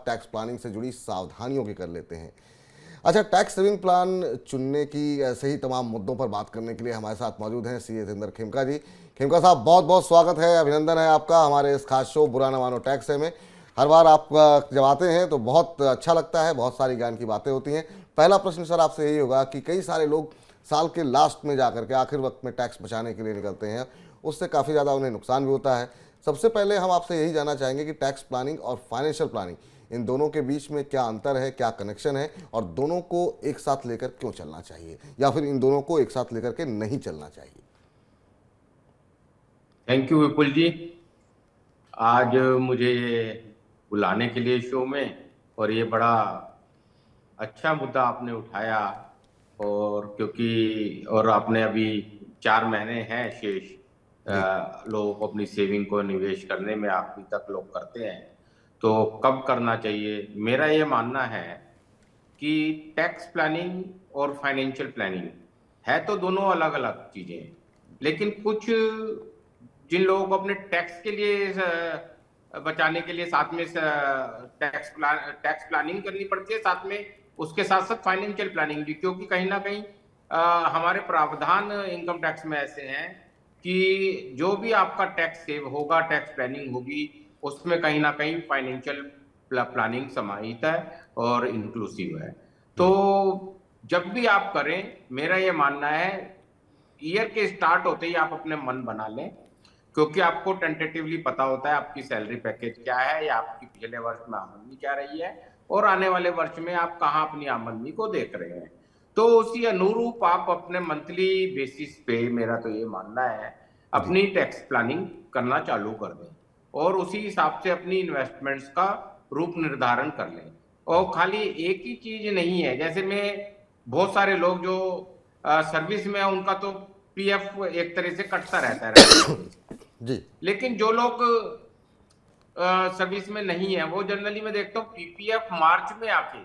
Tax planning से जुड़ी सावधानियों की कर लेते हैं। अच्छा, टैक्स सेविंग प्लान चुनने की ऐसे ही तमाम मुद्दों पर बात करने के लिए हमारे साथ मौजूद हैं सीए हतेंद्र खेमका जी। खेमका साहब, बहुत बहुत स्वागत है, अभिनंदन है आपका हमारे इस खास शो बुरा न मानो टैक्स है में। हर बार आप जब आते हैं तो बहुत अच्छा लगता है, बहुत सारी ज्ञान की बातें होती हैं। पहला प्रश्न सर आपसे यही होगा कि कई सारे लोग साल के लास्ट में जाकर के आखिर वक्त में टैक्स बचाने के लिए निकलते हैं, उससे काफ़ी ज़्यादा उन्हें नुकसान भी होता है। सबसे पहले हम आपसे यही जानना चाहेंगे कि टैक्स प्लानिंग और फाइनेंशियल प्लानिंग, इन दोनों के बीच में क्या अंतर है, क्या कनेक्शन है, और दोनों को एक साथ लेकर क्यों चलना चाहिए, या फिर इन दोनों को एक साथ लेकर के नहीं चलना चाहिए। थैंक यू विपुल जी, आज मुझे बुलाने के लिए शो में, और ये बड़ा अच्छा मुद्दा आपने उठाया। और क्योंकि और आपने अभी 4 महीने हैं शेष जी लोगों को अपनी सेविंग को निवेश करने में, अभी तक लोग करते हैं, तो कब करना चाहिए। मेरा ये मानना है कि टैक्स प्लानिंग और फाइनेंशियल प्लानिंग है तो दोनों अलग अलग चीजें, लेकिन कुछ जिन लोगों को अपने टैक्स के लिए बचाने के लिए साथ में टैक्स प्लानिंग करनी पड़ती है, साथ में उसके साथ साथ फाइनेंशियल प्लानिंग भी, क्योंकि कहीं ना कहीं हमारे प्रावधान इनकम टैक्स में ऐसे हैं कि जो भी आपका टैक्स सेव होगा, टैक्स प्लानिंग होगी, उसमें कहीं ना कहीं फाइनेंशियल प्लानिंग समाहित है और इंक्लूसिव है। तो जी जब भी आप करें, मेरा ये मानना है ईयर के स्टार्ट होते ही आप अपने मन बना लें, क्योंकि आपको टेंटेटिवली पता होता है आपकी सैलरी पैकेज क्या है, या आपकी पिछले वर्ष में आमदनी क्या रही है, और आने वाले वर्ष में आप कहाँ अपनी आमदनी को देख रहे हैं। तो उसी अनुरूप आप अपने मंथली बेसिस पे, मेरा तो ये मानना है, जी अपनी टैक्स प्लानिंग करना चालू कर दें, और उसी हिसाब से अपनी इन्वेस्टमेंट्स का रूप निर्धारण कर लें। और खाली एक ही चीज नहीं है, जैसे मैं बहुत सारे लोग जो सर्विस में है, उनका तो पीएफ एक तरह से कटता रहता है रेगुलरली, जी लेकिन जो लोग सर्विस में नहीं है, वो जनरली मैं देखता हूँ पीपीएफ मार्च में आके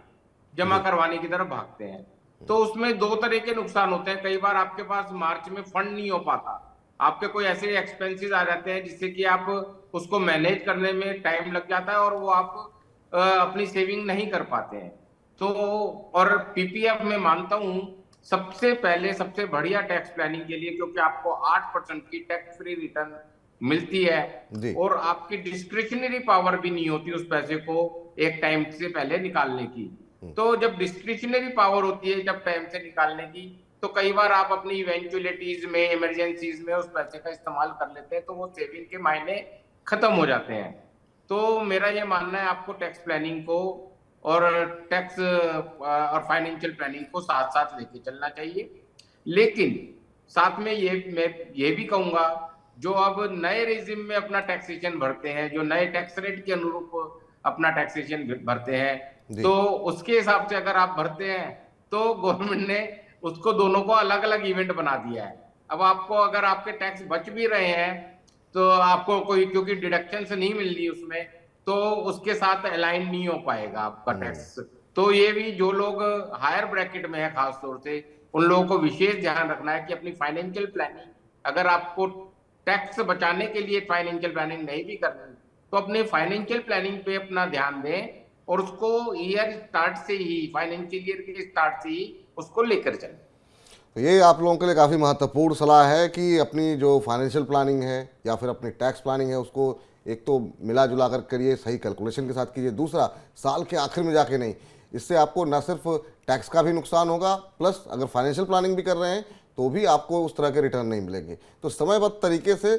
जमा जी करवाने की तरफ भागते हैं। तो उसमें दो तरह के नुकसान होते हैं। कई बार आपके पास मार्च में फंड नहीं हो पाता, आपके कोई ऐसे एक्सपेंसेस आ जाते हैं जिससे कि आप उसको मैनेज करने में टाइम लग जाता है, और वो आप अपनी सेविंग नहीं कर पाते हैं। तो और पीपीएफ में मानता हूं सबसे पहले सबसे बढ़िया टैक्स प्लानिंग के लिए, क्योंकि आपको 8% की टैक्स फ्री रिटर्न मिलती है, जी और आपकी डिस्क्रिशनरी पावर भी नहीं होती उस पैसे को एक टाइम से पहले निकालने की। तो जब डिस्क्रिशनरी पावर होती है, जब टाइम से निकालने की, तो कई बार आप अपनी इवेंचुअलिटीज में, इमरजेंसीज में उस पैसे का इस्तेमाल कर लेते हैं, तो वो सेविंग के मायने खत्म हो जाते हैं। तो मेरा ये मानना है आपको टैक्स प्लानिंग को और टैक्स और फाइनेंशियल प्लानिंग को साथ साथ लेके चलना चाहिए। लेकिन साथ में ये मैं ये भी कहूंगा, जो अब नए रेजिम में अपना टैक्सेशन भरते हैं, जो नए टैक्स रेट के अनुरूप अपना टैक्सेशन भरते हैं, जी तो उसके हिसाब से अगर आप भरते हैं, तो गवर्नमेंट ने उसको दोनों को अलग अलग इवेंट बना दिया है। अब आपको अगर आपके टैक्स बच भी रहे हैं, तो आपको कोई क्योंकि डिडक्शन से नहीं मिल रही उसमें, तो उसके साथ अलाइन नहीं हो पाएगा आपका टैक्स। तो ये भी जो लोग हायर ब्रैकेट में है, खास तौर से उन लोगों को विशेष ध्यान रखना है कि अपनी फाइनेंशियल प्लानिंग, अगर आपको टैक्स बचाने के लिए फाइनेंशियल प्लानिंग नहीं भी करनी, तो अपने फाइनेंशियल प्लानिंग पे अपना ध्यान दें, और उसको ईयर स्टार्ट से ही, फाइनेंशियल ईयर के स्टार्ट से ही उसको लेकर चलें। तो ये आप लोगों के लिए काफ़ी महत्वपूर्ण सलाह है कि अपनी जो फाइनेंशियल प्लानिंग है या फिर अपनी टैक्स प्लानिंग है, उसको एक तो मिला जुला कर करिए, सही कैलकुलेशन के साथ कीजिए। दूसरा, साल के आखिर में जाके नहीं, इससे आपको न सिर्फ टैक्स का भी नुकसान होगा, प्लस अगर फाइनेंशियल प्लानिंग भी कर रहे हैं तो भी आपको उस तरह के रिटर्न नहीं मिलेंगे। तो समयबद्ध तरीके से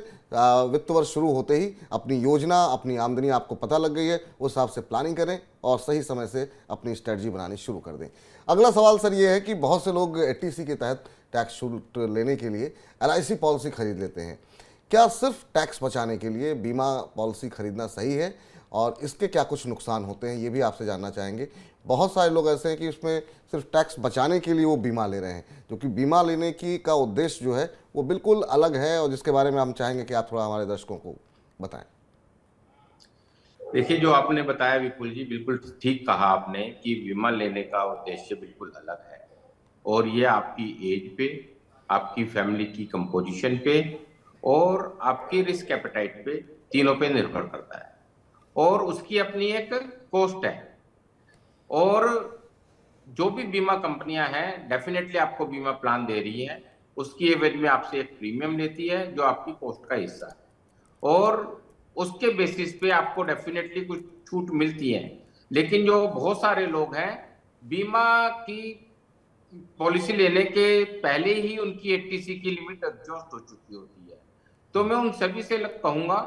वित्त वर्ष शुरू होते ही अपनी योजना, अपनी आमदनी आपको पता लग गई है, उस हिसाब से प्लानिंग करें और सही समय से अपनी स्ट्रेटजी बनानी शुरू कर दें। अगला सवाल सर ये है कि बहुत से लोग एटीसी के तहत टैक्स छूट लेने के लिए एलआईसी पॉलिसी खरीद लेते हैं। क्या सिर्फ टैक्स बचाने के लिए बीमा पॉलिसी खरीदना सही है, और इसके क्या कुछ नुकसान होते हैं, ये भी आपसे जानना चाहेंगे। बहुत सारे लोग ऐसे हैं कि उसमें सिर्फ टैक्स बचाने के लिए वो बीमा ले रहे हैं, जो कि बीमा लेने की का उद्देश्य जो है वो बिल्कुल अलग है, और जिसके बारे में हम चाहेंगे कि आप थोड़ा हमारे दर्शकों को बताएं। देखिए, जो आपने बताया विपुल जी, बिल्कुल ठीक कहा आपने कि बीमा लेने का उद्देश्य बिल्कुल अलग है, और ये आपकी एज पे, आपकी फैमिली की कंपोजिशन पे, और आपकी रिस्क एपेटाइट पे, तीनों पे निर्भर करता है, और उसकी अपनी एक कॉस्ट है। और जो भी बीमा कंपनियां हैं डेफिनेटली आपको बीमा प्लान दे रही हैं, उसकी एवज में आपसे एक प्रीमियम लेती है जो आपकी कॉस्ट का हिस्सा है, और उसके बेसिस पे आपको डेफिनेटली कुछ छूट मिलती है। लेकिन जो बहुत सारे लोग हैं, बीमा की पॉलिसी लेने के पहले ही उनकी एटीसी की लिमिट एग्जॉस्ट हो चुकी होती है। तो मैं उन सभी से कहूंगा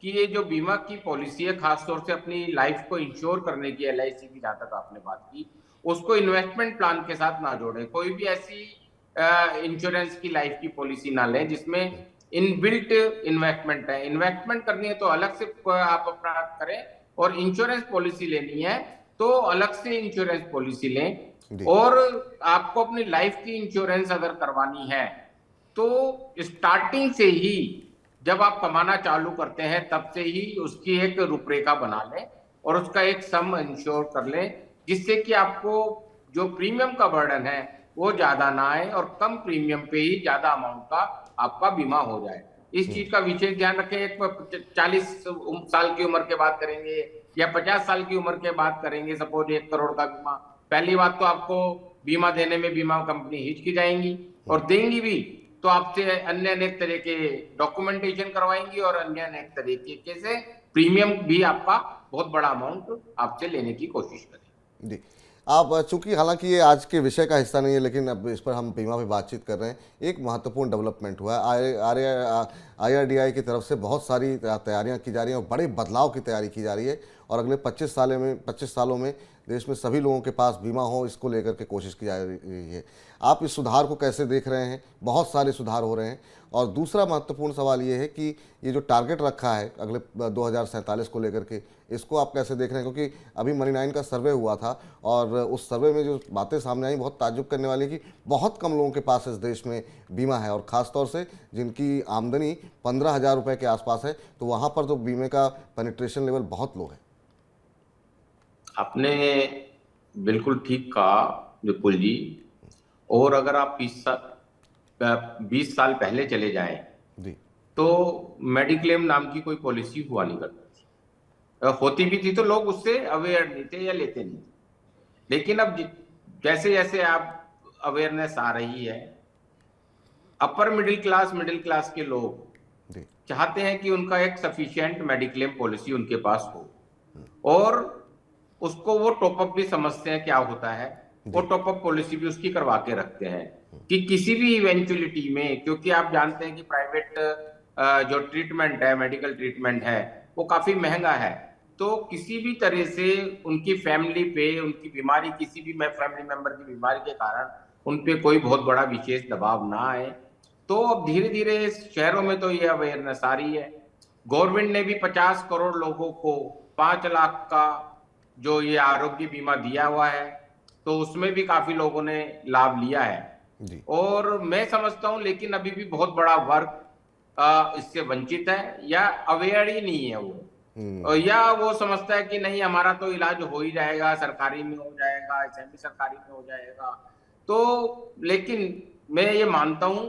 कि ये जो बीमा की पॉलिसी है, खासतौर से अपनी लाइफ को इंश्योर करने की, एलआईसी की जहां तक आपने बात की, उसको इन्वेस्टमेंट प्लान के साथ ना जोड़ें। कोई भी ऐसी इंश्योरेंस की लाइफ की पॉलिसी ना लें जिसमें इनबिल्ट इन्वेस्टमेंट है। इन्वेस्टमेंट करनी है तो अलग से आप अपना करें, और इंश्योरेंस पॉलिसी लेनी है तो अलग से इंश्योरेंस पॉलिसी लें। जी। और आपको अपनी लाइफ की इंश्योरेंस अगर करवानी है तो स्टार्टिंग से ही, जब आप कमाना चालू करते हैं तब से ही उसकी एक रूपरेखा बना लें और उसका एक सम इंश्योर कर लें, जिससे कि आपको जो प्रीमियम का बर्डन है वो ज्यादा ना आए और कम प्रीमियम पे ही ज्यादा अमाउंट का आपका बीमा हो जाए। इस चीज का विशेष ध्यान रखें। एक 40 साल की उम्र के बाद करेंगे या 50 साल की उम्र के बाद करेंगे सपोज 1 करोड़ का बीमा, पहली बात तो आपको बीमा देने में बीमा कंपनी हिचकिचाएंगी, और देंगी भी तो आपसे अन्य अनेक तरह के डॉक्यूमेंटेशन करवाएंगी और अन्य अनेक तरीके से प्रीमियम भी आपका बहुत बड़ा अमाउंट आपसे लेने की कोशिश करें। जी। आप चूंकि हालांकि ये आज के विषय का हिस्सा नहीं है, लेकिन अब इस पर हम बीमा पे बातचीत कर रहे हैं। एक महत्वपूर्ण डेवलपमेंट हुआ है, IRDAI की तरफ से बहुत सारी तैयारियां की जा रही हैं और बड़े बदलाव की तैयारी की जा रही है, और अगले 25 सालों में देश में सभी लोगों के पास बीमा हो, इसको लेकर के कोशिश की जा रही है। आप इस सुधार को कैसे देख रहे हैं? बहुत सारे सुधार हो रहे हैं। और दूसरा महत्वपूर्ण सवाल ये है कि ये जो टारगेट रखा है अगले 2047 को लेकर के, इसको आप कैसे देख रहे हैं? क्योंकि अभी मनी 9 का सर्वे हुआ था और उस सर्वे में जो बातें सामने आई बहुत ताज्जुब करने वाली, कि बहुत कम लोगों के पास इस देश में बीमा है, और ख़ासतौर से जिनकी आमदनी 15,000 रुपये के आसपास है, तो वहाँ पर तो बीमे का पेनिट्रेशन लेवल बहुत लो है। आपने बिल्कुल ठीक कहा विपुल जी। और अगर आप 20 साल पहले चले जाएं जी। तो मेडिक्लेम नाम की कोई पॉलिसी हुआ नहीं करती थी, होती भी थी तो लोग उससे अवेयर नहीं थे या लेते नहीं थे। लेकिन अब जैसे जैसे आप अवेयरनेस आ रही है, अपर मिडिल क्लास के लोग जी। चाहते हैं कि उनका एक सफिशिएंट मेडिक्लेम पॉलिसी उनके पास हो, और उसको वो टॉपअप भी समझते हैं क्या होता है, वो जी। टॉपअप पॉलिसी भी उसकी करवा के रखते हैं कि किसी भी इवेंचुअलिटी में, क्योंकि आप जानते हैं कि प्राइवेट जो ट्रीटमेंट है, मेडिकल ट्रीटमेंट है, वो काफी महंगा है। तो किसी भी तरह से उनकी फैमिली पे, उनकी बीमारी, किसी भी फैमिली मेंबर की बीमारी के कारण उन पे कोई बहुत बड़ा विशेष दबाव ना आए। तो अब धीरे धीरे शहरों में तो ये अवेयरनेस आ रही है। गवर्नमेंट ने भी 50 करोड़ लोगों को 5 लाख का जो ये आरोग्य बीमा दिया हुआ है, तो उसमें भी काफी लोगों ने लाभ लिया है। जी। और मैं समझता हूं लेकिन अभी भी बहुत बड़ा वर्ग इससे वंचित है या अवेयर ही नहीं है वो, या वो समझता है कि नहीं हमारा तो इलाज हो ही जाएगा, सरकारी में हो जाएगा, सेमी सरकारी में हो जाएगा। तो लेकिन मैं ये मानता हूं,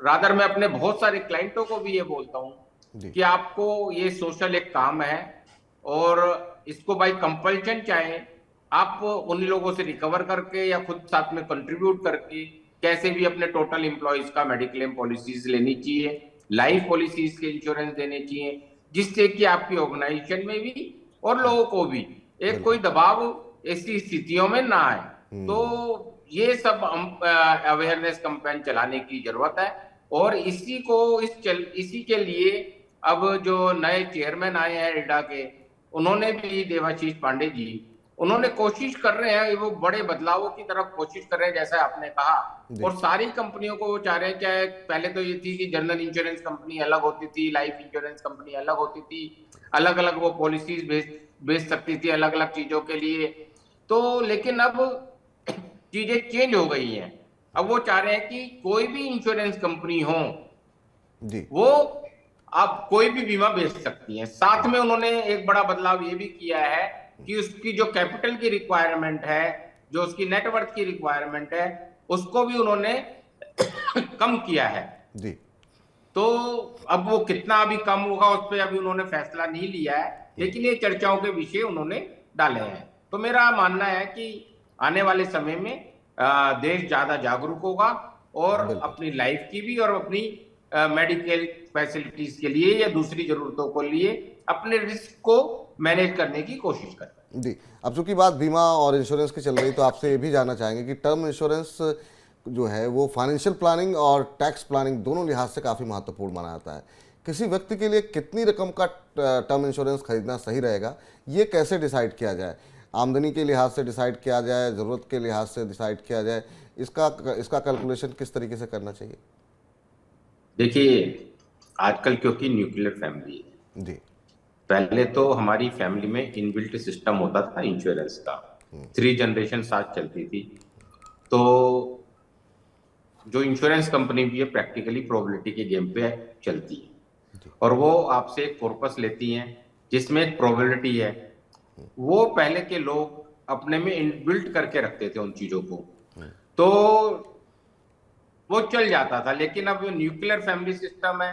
रादर मैं अपने बहुत सारे क्लाइंटों को भी ये बोलता हूं जी। कि आपको ये सोशल एक काम है, और इसको बाई कंपल्शन चाहे आप उन लोगों से रिकवर करके या खुद साथ में कंट्रीब्यूट करके कैसे भी अपने टोटल एम्प्लॉइज का मेडिक्लेम पॉलिसीज लेनी चाहिए, लाइफ पॉलिसीज के इंश्योरेंस देने चाहिए, जिससे कि आपकी ऑर्गेनाइजेशन में भी और लोगों को भी एक कोई बिल्कुल। दबाव ऐसी स्थितियों में ना आए। तो ये सब अवेयरनेस कैंपेन चलाने की जरूरत है, और इसी के लिए अब जो नए चेयरमैन आए हैं इरडा के, उन्होंने भी, देवाशीष पांडे जी, उन्होंने कोशिश कर रहे हैं, वो बड़े बदलावों की तरफ कोशिश कर रहे हैं जैसा आपने कहा। जी। और सारी कंपनियों को वो चाह रहे हैं, चाहे पहले तो ये थी कि जनरल इंश्योरेंस कंपनी अलग होती थी, लाइफ इंश्योरेंस कंपनी अलग होती थी, अलग अलग वो पॉलिसीज बेच सकती थी अलग अलग चीजों के लिए। तो लेकिन अब चीजें चेंज हो गई हैं। अब वो चाह रहे हैं कि कोई भी इंश्योरेंस कंपनी हो, जी। वो आप कोई भी बीमा बेच सकती है। साथ में उन्होंने एक बड़ा बदलाव ये भी किया है कि उसकी जो कैपिटल की रिक्वायरमेंट है, जो उसकी नेटवर्थ की रिक्वायरमेंट है, उसको भी उन्होंने कम किया है। जी। तो अब वो कितना अभी कम होगा उस पर अभी उन्होंने फैसला नहीं लिया है, लेकिन ये चर्चाओं के विषय उन्होंने डाले हैं। तो मेरा मानना है कि आने वाले समय में देश ज्यादा जागरूक होगा और बिल्कुल। अपनी लाइफ की भी और अपनी मेडिकल फैसिलिटीज के लिए या दूसरी जरूरतों को लिए अपने रिस्क को मैनेज करने की कोशिश करें। जी। अब चूंकि बात बीमा और इंश्योरेंस की चल रही, तो आपसे ये भी जानना चाहेंगे कि टर्म इंश्योरेंस जो है वो फाइनेंशियल प्लानिंग और टैक्स प्लानिंग दोनों लिहाज से काफ़ी महत्वपूर्ण माना जाता है। किसी व्यक्ति के लिए कितनी रकम का टर्म इंश्योरेंस खरीदना सही रहेगा, ये कैसे डिसाइड किया जाए? आमदनी के लिहाज से डिसाइड किया जाए, ज़रूरत के लिहाज से डिसाइड किया जाए, इसका इसका कैलकुलेशन किस तरीके से करना चाहिए? देखिए, आजकल क्योंकि न्यूक्लियर फैमिली है, जी। पहले तो हमारी फैमिली में इनबिल्ट सिस्टम होता था इंश्योरेंस का, 3 जनरेशन साथ चलती थी। तो जो इंश्योरेंस कंपनी भी है प्रैक्टिकली प्रोबेबिलिटी के गेम पे चलती है और वो आपसे एक कॉर्पस लेती हैं जिसमें एक प्रोबेबिलिटी है। वो पहले के लोग अपने में इनबिल्ट करके रखते थे उन चीजों को, तो वो चल जाता था। लेकिन अब न्यूक्लियर फैमिली सिस्टम है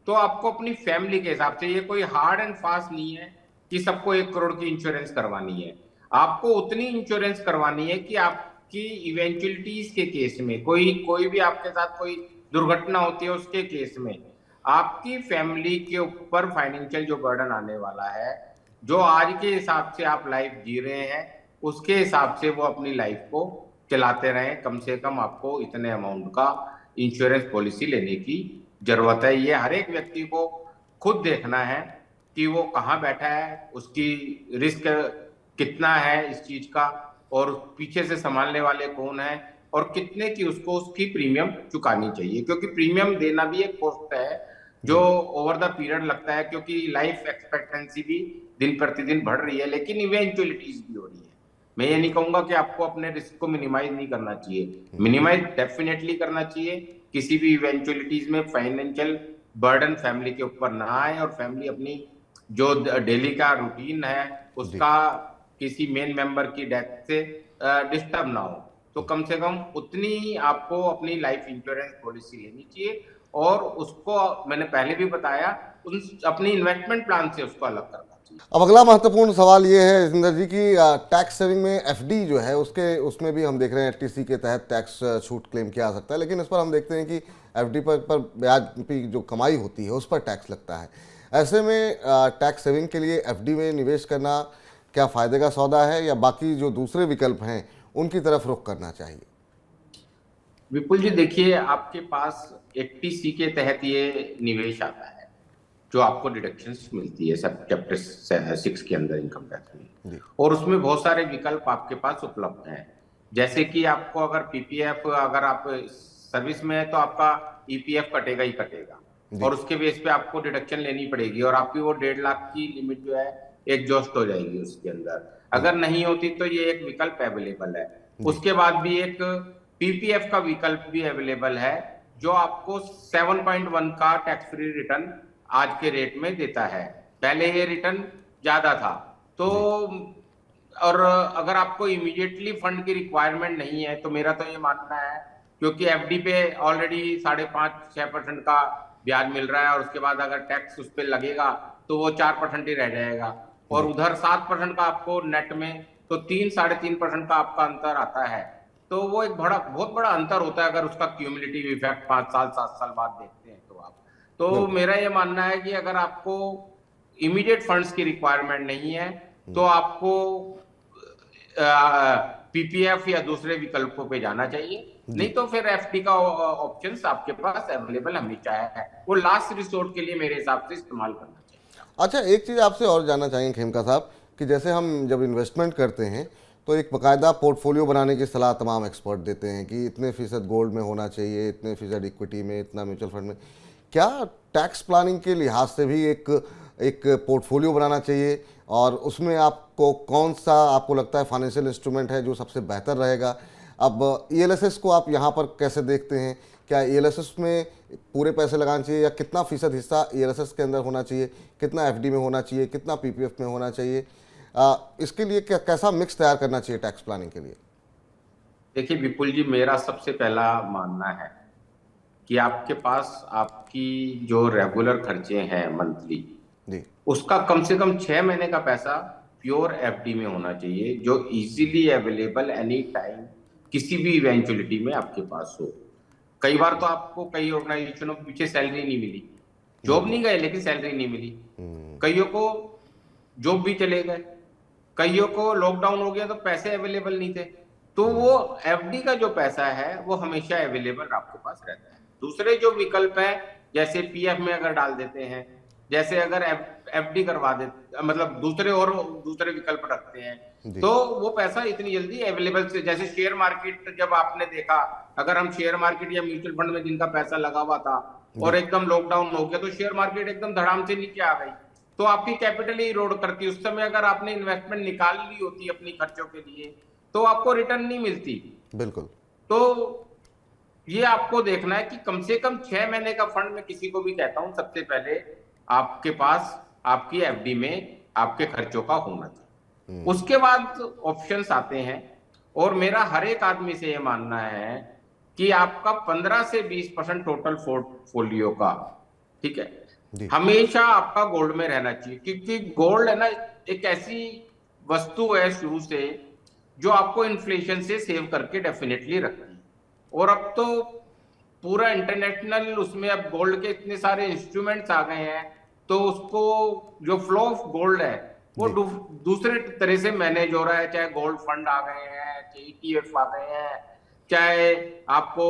तो आपको अपनी फैमिली के हिसाब से, ये कोई हार्ड एंड फास्ट नहीं है कि सबको 1 करोड़ की इंश्योरेंस करवानी है। आपको उतनी इंश्योरेंस करवानी है कि आपकी इवेंचुअलिटीज के केस में, कोई भी आपके साथ कोई दुर्घटना होती है उसके केस में आपकी फैमिली के ऊपर फाइनेंशियल जो बर्डन आने वाला है, जो आज के हिसाब से आप लाइफ जी रहे हैं उसके हिसाब से वो अपनी लाइफ को चलाते रहें। कम से कम आपको इतने अमाउंट का इंश्योरेंस पॉलिसी लेने की जरूरत है। ये हर एक व्यक्ति को खुद देखना है कि वो कहाँ बैठा है, उसकी रिस्क कितना है इस चीज का, और पीछे से संभालने वाले कौन है, और कितने की उसको उसकी प्रीमियम चुकानी चाहिए। क्योंकि प्रीमियम देना भी एक कॉस्ट है जो ओवर द पीरियड लगता है, क्योंकि लाइफ एक्सपेक्टेंसी भी दिन प्रतिदिन बढ़ रही है लेकिन इवेंचुअलिटीज भी हो रही है। मैं ये नहीं कहूंगा कि आपको अपने रिस्क को मिनिमाइज नहीं करना चाहिए, मिनिमाइज डेफिनेटली करना चाहिए। किसी भी इवेंचुअलिटीज में फाइनेंशियल बर्डन फैमिली के ऊपर ना आए और फैमिली अपनी जो डेली का रूटीन है जी। उसका किसी मेन मेंबर की डेथ से डिस्टर्ब ना हो। तो कम से कम उतनी आपको अपनी लाइफ इंश्योरेंस पॉलिसी लेनी चाहिए और उसको मैंने पहले भी बताया, उन अपनी इन्वेस्टमेंट प्लान से उसको अलग करना चाहिए। अब अगला महत्वपूर्ण सवाल ये है जिंदर जी की, टैक्स सेविंग में एफडी जो है उसमें भी हम देख रहे हैं एचटीसी के तहत टैक्स छूट क्लेम किया जा सकता है, लेकिन इस पर हम देखते हैं कि एफडी पर ब्याज की जो कमाई होती है उस पर टैक्स लगता है। ऐसे में टैक्स सेविंग के लिए एफडी में निवेश करना क्या फ़ायदे का सौदा है, या बाकी जो दूसरे विकल्प हैं उनकी तरफ रुख करना चाहिए? विपुल जी, देखिए, आपके पास 80C के तहत ये निवेश आता है जो आपको डिडक्शंस मिलती है सब चैप्टर 6 के अंदर इनकम टैक्स में, जी। और उसमें बहुत सारे विकल्प आपके पास उपलब्ध हैं। जैसे कि आपको अगर पीपीएफ, अगर आप सर्विस में है तो आपका ईपीएफ कटेगा ही कटेगा जी। और उसके बेस पे आपको डिडक्शन लेनी पड़ेगी और आपकी वो 1.5 लाख की लिमिट जो है एग्जॉस्ट हो जाएगी उसके अंदर। अगर नहीं होती तो ये एक विकल्प अवेलेबल है। जी। उसके बाद भी एक पीपीएफ का विकल्प भी अवेलेबल है जो आपको 7.1 का टैक्स फ्री रिटर्न आज के रेट में देता है। पहले ये रिटर्न ज्यादा था तो, जी। और अगर आपको इमीडिएटली फंड की रिक्वायरमेंट नहीं है तो मेरा तो ये मानना है, क्योंकि एफडी पे ऑलरेडी 5.5-6% का ब्याज मिल रहा है और उसके बाद अगर टैक्स उस पर लगेगा तो वो 4% ही रह जाएगा, और उधर 7% का आपको नेट में, तो 3-3.5% का आपका अंतर आता है। तो वो एक बहुत बड़ा अंतर होता है अगर उसका क्यूमुलेटिव इफेक्ट 5 साल 7 साल बाद देखते हैं तो आप। तो बिल्कुल। मेरा ये मानना है कि अगर आपको इमीडिएट फंड्स की रिक्वायरमेंट नहीं है तो आपको पीपीएफ या दूसरे विकल्पों पे जाना चाहिए, नहीं जी। तो फिर एफडी का ऑप्शंस आपके पास अवेलेबल हमेशा है, वो लास्ट रिसोर्ट के लिए मेरे हिसाब से इस्तेमाल करना चाहिए। अच्छा, एक चीज़ आपसे और जानना चाहेंगे खेमका साहब, कि जैसे हम जब इन्वेस्टमेंट करते हैं तो एक बाकायदा पोर्टफोलियो बनाने की सलाह तमाम एक्सपर्ट देते हैं कि इतने फ़ीसद गोल्ड में होना चाहिए, इतने फ़ीसद इक्विटी में, इतना म्यूचुअल फंड में। क्या टैक्स प्लानिंग के लिहाज से भी एक पोर्टफोलियो बनाना चाहिए, और उसमें आपको कौन सा आपको लगता है फाइनेंशियल इंस्ट्रूमेंट है जो सबसे बेहतर रहेगा? अब ईएलएसएस को आप यहाँ पर कैसे देखते हैं? क्या ईएलएसएस में पूरे पैसे लगाने चाहिए, या कितना फ़ीसद हिस्सा ईएलएसएस के अंदर होना चाहिए, कितना एफडी में होना चाहिए, कितना पीपीएफ में होना चाहिए? इसके लिए कैसा मिक्स तैयार करना चाहिए टैक्स प्लानिंग के लिए? देखिए विपुल जी, मेरा सबसे पहला मानना है कि आपके पास आपकी जो रेगुलर खर्चे हैं मंथली, जी। उसका कम से कम 6 महीने का पैसा प्योर एफडी में होना चाहिए, जो इजीली अवेलेबल एनी टाइम किसी भी इवेंचुअलिटी में आपके पास हो। कई बार तो आपको कई ऑर्गेनाइजेशनों के पीछे सैलरी नहीं मिली, जॉब नहीं गए लेकिन सैलरी नहीं मिली, कईयों को जॉब भी चले गए, कईयों को लॉकडाउन हो गया तो पैसे अवेलेबल नहीं थे। तो वो एफडी का जो पैसा है वो हमेशा अवेलेबल आपके पास रहता है। दूसरे जो विकल्प है, जैसे पीएफ में अगर डाल देते हैं, जैसे अगर एफडी करवा देते, मतलब दूसरे विकल्प रखते हैं, तो वो पैसा इतनी जल्दी अवेलेबल से, जैसे शेयर मार्केट, जब आपने देखा, अगर हम शेयर मार्केट या म्यूचुअल फंड में जिनका पैसा लगा हुआ था और एकदम लॉकडाउन हो गया तो शेयर मार्केट एकदम धड़ाम से नीचे आ गई, तो आपकी कैपिटल ही इरोड करती। उस समय अगर आपने इन्वेस्टमेंट निकाल ली होती अपनी खर्चों के लिए तो आपको रिटर्न नहीं मिलती। बिल्कुल। तो ये आपको देखना है कि कम से कम 6 महीने का फंड मैं किसी को भी कहता हूं, सबसे पहले आपके पास आपकी एफडी में आपके खर्चों का होना चाहिए। उसके बाद ऑप्शंस आते हैं, और मेरा हर एक आदमी से ये मानना है कि आपका 15 से 20% टोटल पोर्टफोलियो का, ठीक है, हमेशा आपका गोल्ड में रहना चाहिए, क्योंकि गोल्ड है ना एक ऐसी वस्तु है शुरू से जो आपको इन्फ्लेशन से सेव करके डेफिनेटली रखती है। और अब तो पूरा इंटरनेशनल उसमें अब गोल्ड के इतने सारे इंस्ट्रूमेंट्स आ गए हैं, तो उसको जो फ्लो ऑफ गोल्ड है वो दूसरे तरह से मैनेज हो रहा है। चाहे गोल्ड फंड आ गए हैं, चाहे ईटीएफ आ गए हैं, चाहे आपको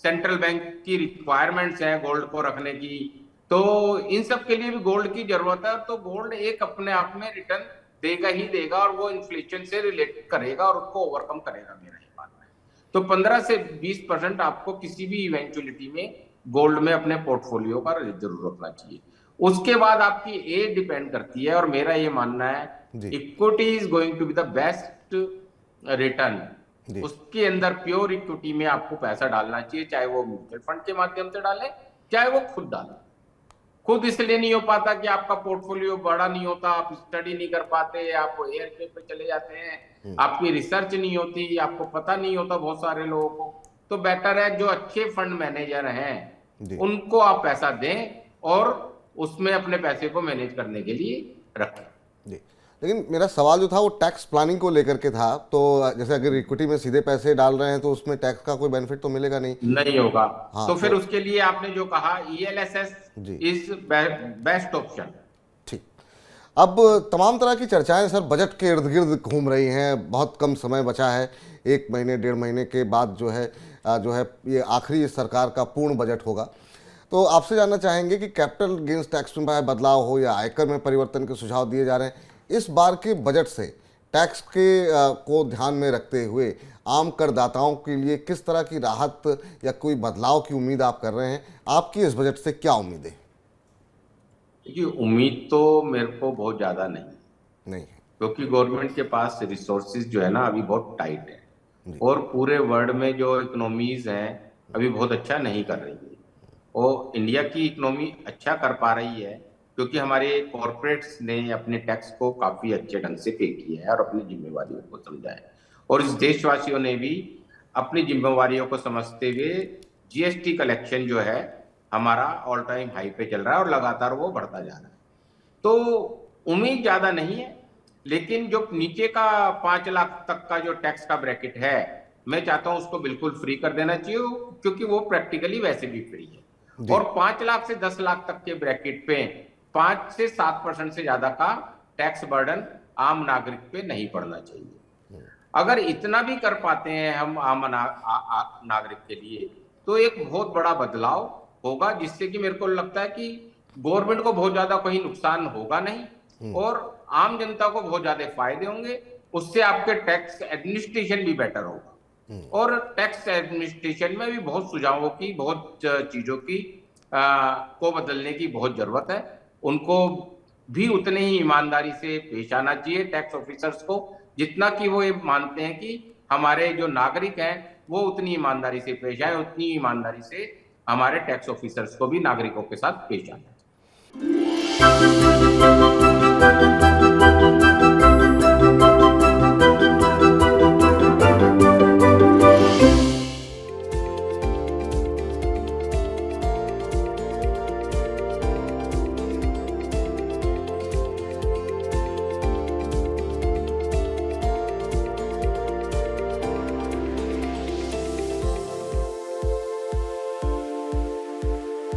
सेंट्रल बैंक की रिक्वायरमेंट्स है गोल्ड को रखने की, तो इन सब के लिए भी गोल्ड की जरूरत है। तो गोल्ड एक अपने आप में रिटर्न देगा ही देगा, और वो इन्फ्लेशन से रिलेट करेगा और उसको ओवरकम करेगा, मेरा ये मानना है। तो 15 से 20% आपको किसी भी इवेंचुअलिटी में गोल्ड में अपने पोर्टफोलियो का जरूर रखना चाहिए। उसके बाद आपकी एज डिपेंड करती है, और मेरा ये मानना है equity is going to be the best return. उसके अंदर प्योर इक्विटी में आपको पैसा डालना चाहिए, चाहे वो म्यूचुअल फंड के माध्यम से डालें, चाहे वो खुद डालें। खुद इसलिए नहीं हो पाता कि आपका पोर्टफोलियो बड़ा नहीं होता, आप स्टडी नहीं कर पाते, आप एयरफेयर पे चले जाते हैं, आपकी रिसर्च नहीं होती, आपको पता नहीं होता बहुत सारे लोगों को। तो बेटर है जो अच्छे फंड मैनेजर हैं उनको आप पैसा दें और उसमें अपने पैसे को मैनेज करने के लिए रखें। लेकिन मेरा सवाल जो था वो टैक्स प्लानिंग को लेकर के था। तो जैसे अगर इक्विटी में सीधे पैसे डाल रहे हैं तो उसमें टैक्स का कोई बेनिफिट तो मिलेगा नहीं होगा। हाँ, तो फिर उसके लिए आपने जो कहा ELSS इज बेस्ट ऑप्शन। ठीक। अब तमाम तरह की चर्चाएं सर बजट के इर्द गिर्द घूम रही हैं। बहुत कम समय बचा है, 1 महीने 1.5 महीने के बाद जो है ये आखिरी सरकार का पूर्ण बजट होगा। तो आपसे जानना चाहेंगे कि कैपिटल गेन्स टैक्स में बदलाव हो या आयकर में परिवर्तन के सुझाव दिए जा रहे हैं, इस बार के बजट से टैक्स को ध्यान में रखते हुए आम करदाताओं के लिए किस तरह की राहत या कोई बदलाव की उम्मीद आप कर रहे हैं? आपकी इस बजट से क्या उम्मीद है? देखिए, उम्मीद तो मेरे को बहुत ज़्यादा नहीं है, क्योंकि गवर्नमेंट के पास रिसोर्सेज जो है ना अभी बहुत टाइट है, और पूरे वर्ल्ड में जो इकोनॉमीज हैं अभी बहुत अच्छा नहीं कर रही है। और इंडिया की इकोनॉमी अच्छा कर पा रही है क्योंकि हमारे कॉर्पोरेट्स ने अपने टैक्स को काफी अच्छे ढंग से पे किया है और अपनी जिम्मेवारियों को समझा है, और इस देशवासियों ने भी अपनी जिम्मेवारियों को समझते हुए जीएसटी कलेक्शन जो है हमारा ऑल टाइम हाई पे चल रहा है और लगातार वो बढ़ता जा रहा है। तो उम्मीद ज्यादा नहीं है, लेकिन जो नीचे का 5 लाख तक का जो टैक्स का ब्रैकेट है, मैं चाहता हूं उसको बिल्कुल फ्री कर देना चाहिए, क्योंकि वो प्रैक्टिकली वैसे भी फ्री है। और 5 लाख से 10 लाख तक के ब्रैकेट पे 5 से 7% से ज्यादा का टैक्स बर्डन आम नागरिक पे नहीं पड़ना चाहिए। अगर इतना भी कर पाते हैं हम आम नागरिक के लिए, तो एक बहुत बड़ा बदलाव होगा, जिससे कि मेरे को लगता है कि गवर्नमेंट को बहुत ज्यादा कोई नुकसान होगा नहीं और आम जनता को बहुत ज्यादा फायदे होंगे। उससे आपके टैक्स एडमिनिस्ट्रेशन भी बेटर होगा, और टैक्स एडमिनिस्ट्रेशन में भी बहुत सुझावों की, बहुत चीजों की को बदलने की बहुत जरूरत है। उनको भी उतने ही ईमानदारी से पेश आना चाहिए टैक्स ऑफिसर्स को, जितना कि वो ये मानते हैं कि हमारे जो नागरिक हैं वो उतनी ईमानदारी से पेश आए, उतनी ईमानदारी से हमारे टैक्स ऑफिसर्स को भी नागरिकों के साथ पेश आना चाहिए।